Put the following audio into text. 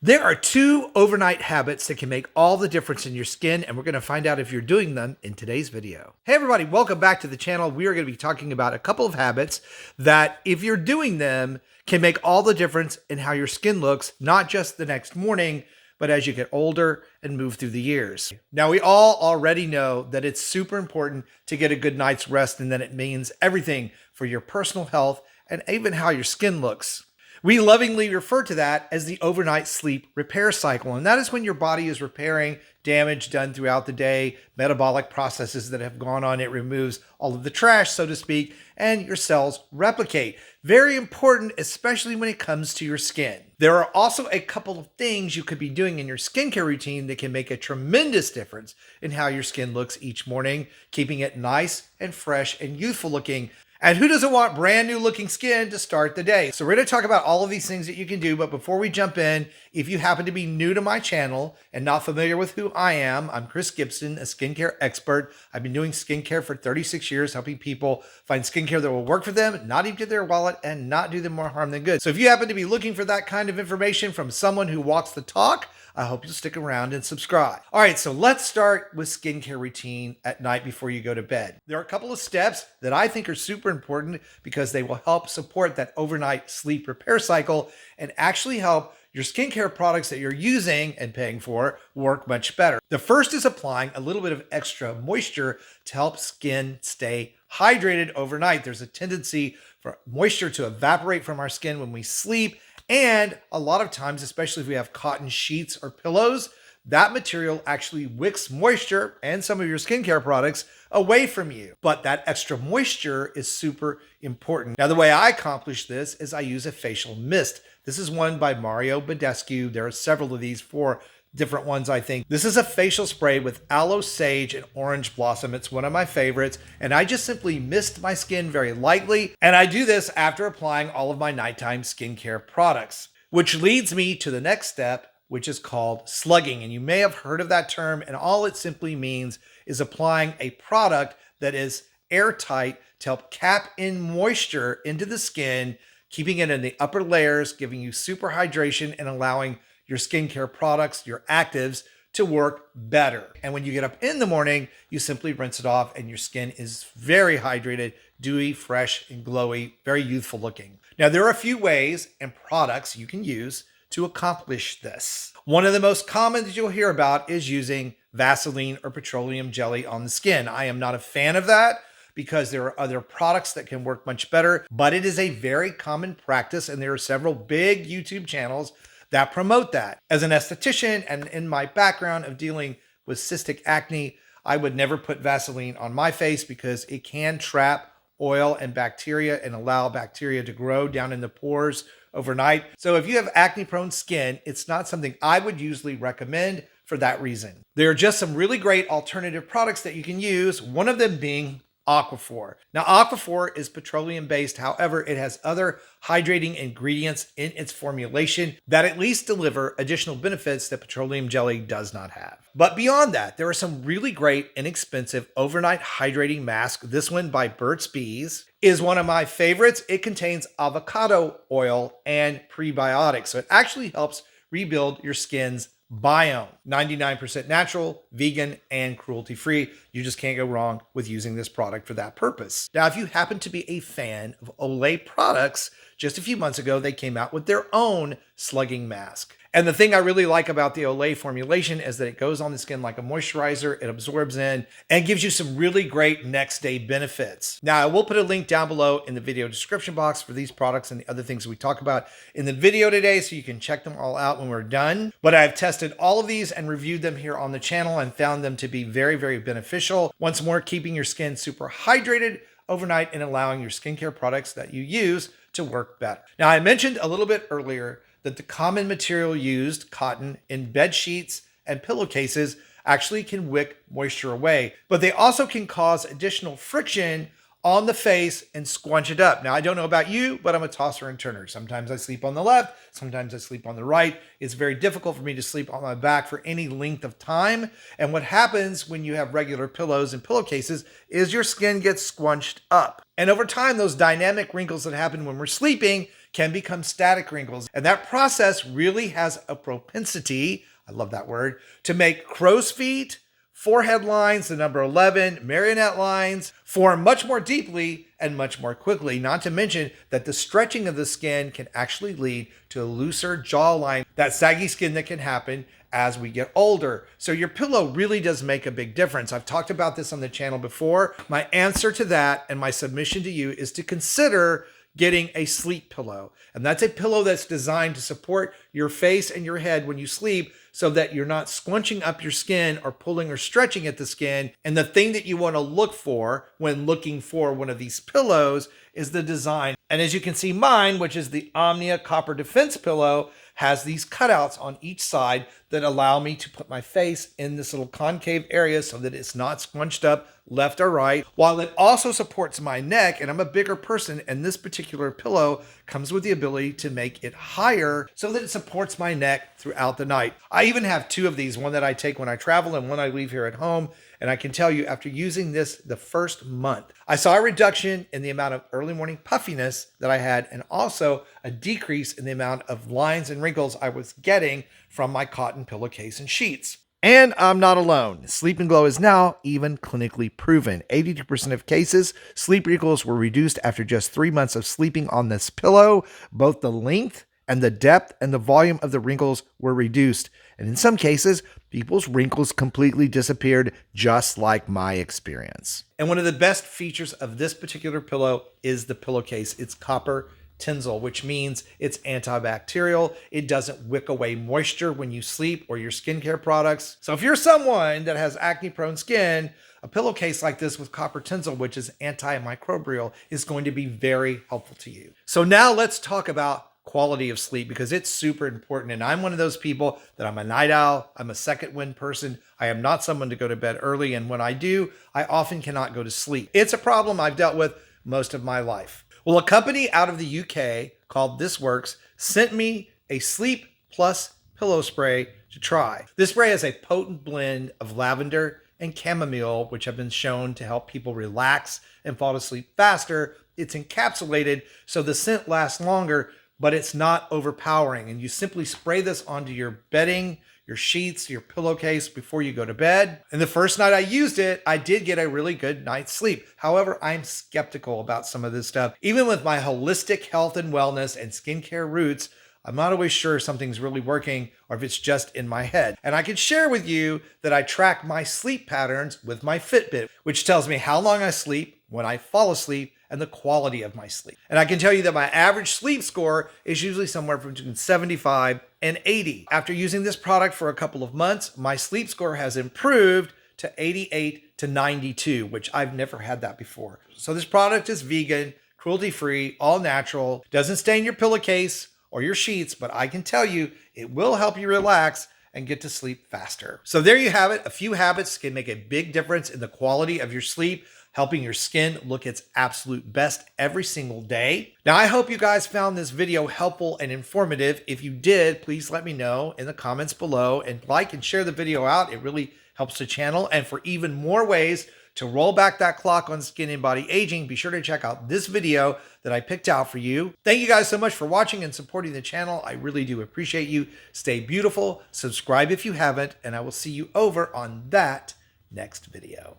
There are two overnight habits that can make all the difference in your skin, and we're going to find out if you're doing them in today's video. Hey everybody, welcome back to the channel. We are going to be talking about a couple of habits that, if you're doing them, can make all the difference in how your skin looks, not just the next morning, but as you get older and move through the years. Now, we all already know that it's super important to get a good night's rest, and that it means everything for your personal health and even how your skin looks. We lovingly refer to that as the overnight sleep repair cycle, and that is when your body is repairing damage done throughout the day, metabolic processes that have gone on. It removes all of the trash, so to speak, and your cells replicate. Very important, especially when it comes to your skin. There are also a couple of things you could be doing in your skincare routine that can make a tremendous difference in how your skin looks each morning, keeping it nice and fresh and youthful looking. And who doesn't want brand new looking skin to start the day? So we're going to talk about all of these things that you can do. But before we jump in, if you happen to be new to my channel and not familiar with who I am, I'm Chris Gibson, a skincare expert. I've been doing skincare for 36 years, helping people find skincare that will work for them, not empty their wallet, and not do them more harm than good. So if you happen to be looking for that kind of information from someone who walks the talk, I hope you'll stick around and subscribe. All right, so let's start with skincare routine at night before you go to bed. There are a couple of steps that I think are super important because they will help support that overnight sleep repair cycle and actually help your skincare products that you're using and paying for work much better. The first is applying a little bit of extra moisture to help skin stay hydrated overnight. There's a tendency for moisture to evaporate from our skin when we sleep. And a lot of times, especially if we have cotton sheets or pillows, that material actually wicks moisture and some of your skincare products away from you. But that extra moisture is super important. Now, the way I accomplish this is I use a facial mist. This is one by Mario Badescu. There are several of these, 4 different ones, I think. This is a facial spray with aloe, sage, and orange blossom. It's one of my favorites, and I just simply mist my skin very lightly, and I do this after applying all of my nighttime skincare products, which leads me to the next step, which is called slugging. And you may have heard of that term, and all it simply means is applying a product that is airtight to help cap in moisture into the skin, keeping it in the upper layers, giving you super hydration and allowing your skincare products, your actives, to work better. And when you get up in the morning, you simply rinse it off and your skin is very hydrated, dewy, fresh, and glowy, very youthful looking. Now, there are a few ways and products you can use to accomplish this. One of the most common that you'll hear about is using Vaseline or petroleum jelly on the skin. I am not a fan of that because there are other products that can work much better, but it is a very common practice, and there are several big YouTube channels that promote that. As an esthetician and in my background of dealing with cystic acne, I would never put Vaseline on my face because it can trap oil and bacteria and allow bacteria to grow down in the pores overnight. So if you have acne-prone skin, it's not something I would usually recommend for that reason. There are just some really great alternative products that you can use, one of them being Aquaphor. Now, Aquaphor is petroleum-based. However, it has other hydrating ingredients in its formulation that at least deliver additional benefits that petroleum jelly does not have. But beyond that, there are some really great, inexpensive overnight hydrating masks. This one by Burt's Bees is one of my favorites. It contains avocado oil and prebiotics, so it actually helps rebuild your skin's biome. 99% natural, vegan, and cruelty-free. You just can't go wrong with using this product for that purpose. Now, if you happen to be a fan of Olay products, just a few months ago, they came out with their own slugging mask. And the thing I really like about the Olay formulation is that it goes on the skin like a moisturizer, it absorbs in, and gives you some really great next day benefits. Now, I will put a link down below in the video description box for these products and the other things we talk about in the video today, so you can check them all out when we're done. But I've tested all of these and reviewed them here on the channel and found them to be very, very beneficial. Once more, keeping your skin super hydrated overnight and allowing your skincare products that you use to work better. Now, I mentioned a little bit earlier that the common material used, cotton, in bed sheets and pillowcases actually can wick moisture away, but they also can cause additional friction on the face and squunch it up. Now, I don't know about you, but I'm a tosser and turner. Sometimes I sleep on the left, sometimes I sleep on the right. It's very difficult for me to sleep on my back for any length of time. And what happens when you have regular pillows and pillowcases is your skin gets squunched up. And over time, those dynamic wrinkles that happen when we're sleeping can become static wrinkles. And that process really has a propensity, I love that word, to make crow's feet, forehead lines, the number 11, marionette lines, form much more deeply and much more quickly. Not to mention that the stretching of the skin can actually lead to a looser jawline, that saggy skin that can happen as we get older. So your pillow really does make a big difference. I've talked about this on the channel before. My answer to that and my submission to you is to consider getting a sleep pillow. And that's a pillow that's designed to support your face and your head when you sleep so that you're not squunching up your skin or pulling or stretching at the skin. And the thing that you want to look for when looking for one of these pillows is the design. And as you can see, mine, which is the Omnia Copper Defense Pillow, has these cutouts on each side that allow me to put my face in this little concave area so that it's not scrunched up left or right, while it also supports my neck. And I'm a bigger person, and this particular pillow comes with the ability to make it higher so that it supports my neck throughout the night. I even have two of these, one that I take when I travel and one I leave here at home. And I can tell you, after using this the first month, I saw a reduction in the amount of early morning puffiness that I had, and also a decrease in the amount of lines and wrinkles I was getting from my cotton pillowcase and sheets. And I'm not alone. Sleep&Glow is now even clinically proven. 82% of cases, sleep wrinkles were reduced after just 3 months of sleeping on this pillow. Both the length and the depth and the volume of the wrinkles were reduced. And in some cases, people's wrinkles completely disappeared, just like my experience. And one of the best features of this particular pillow is the pillowcase. It's copper tinsel, which means it's antibacterial. It doesn't wick away moisture when you sleep or your skincare products. So if you're someone that has acne-prone skin, a pillowcase like this with copper tinsel, which is antimicrobial, is going to be very helpful to you. So now let's talk about quality of sleep, because it's super important. And I'm one of those people that I'm a night owl. I'm a second wind person. I am not someone to go to bed early. And when I do, I often cannot go to sleep. It's a problem I've dealt with most of my life. Well, a company out of the UK called This Works sent me a Sleep Plus pillow spray to try. This spray has a potent blend of lavender and chamomile, which have been shown to help people relax and fall asleep faster. It's encapsulated so the scent lasts longer, but it's not overpowering. And you simply spray this onto your bedding, your sheets, your pillowcase before you go to bed. And the first night I used it, I did get a really good night's sleep. However, I'm skeptical about some of this stuff. Even with my holistic health and wellness and skincare roots, I'm not always sure something's really working or if it's just in my head. And I can share with you that I track my sleep patterns with my Fitbit, which tells me how long I sleep, when I fall asleep, and the quality of my sleep. And I can tell you that my average sleep score is usually somewhere between 75 and 80. After using this product for a couple of months, my sleep score has improved to 88 to 92, which I've never had that before. So this product is vegan, cruelty-free, all natural, doesn't stain your pillowcase or your sheets, but I can tell you it will help you relax and get to sleep faster. So there you have it. A few habits can make a big difference in the quality of your sleep, helping your skin look its absolute best every single day. Now, I hope you guys found this video helpful and informative. If you did, please let me know in the comments below, and like and share the video out. It really helps the channel. And for even more ways to roll back that clock on skin and body aging, be sure to check out this video that I picked out for you. Thank you guys so much for watching and supporting the channel. I really do appreciate you. Stay beautiful, subscribe if you haven't, and I will see you over on that next video.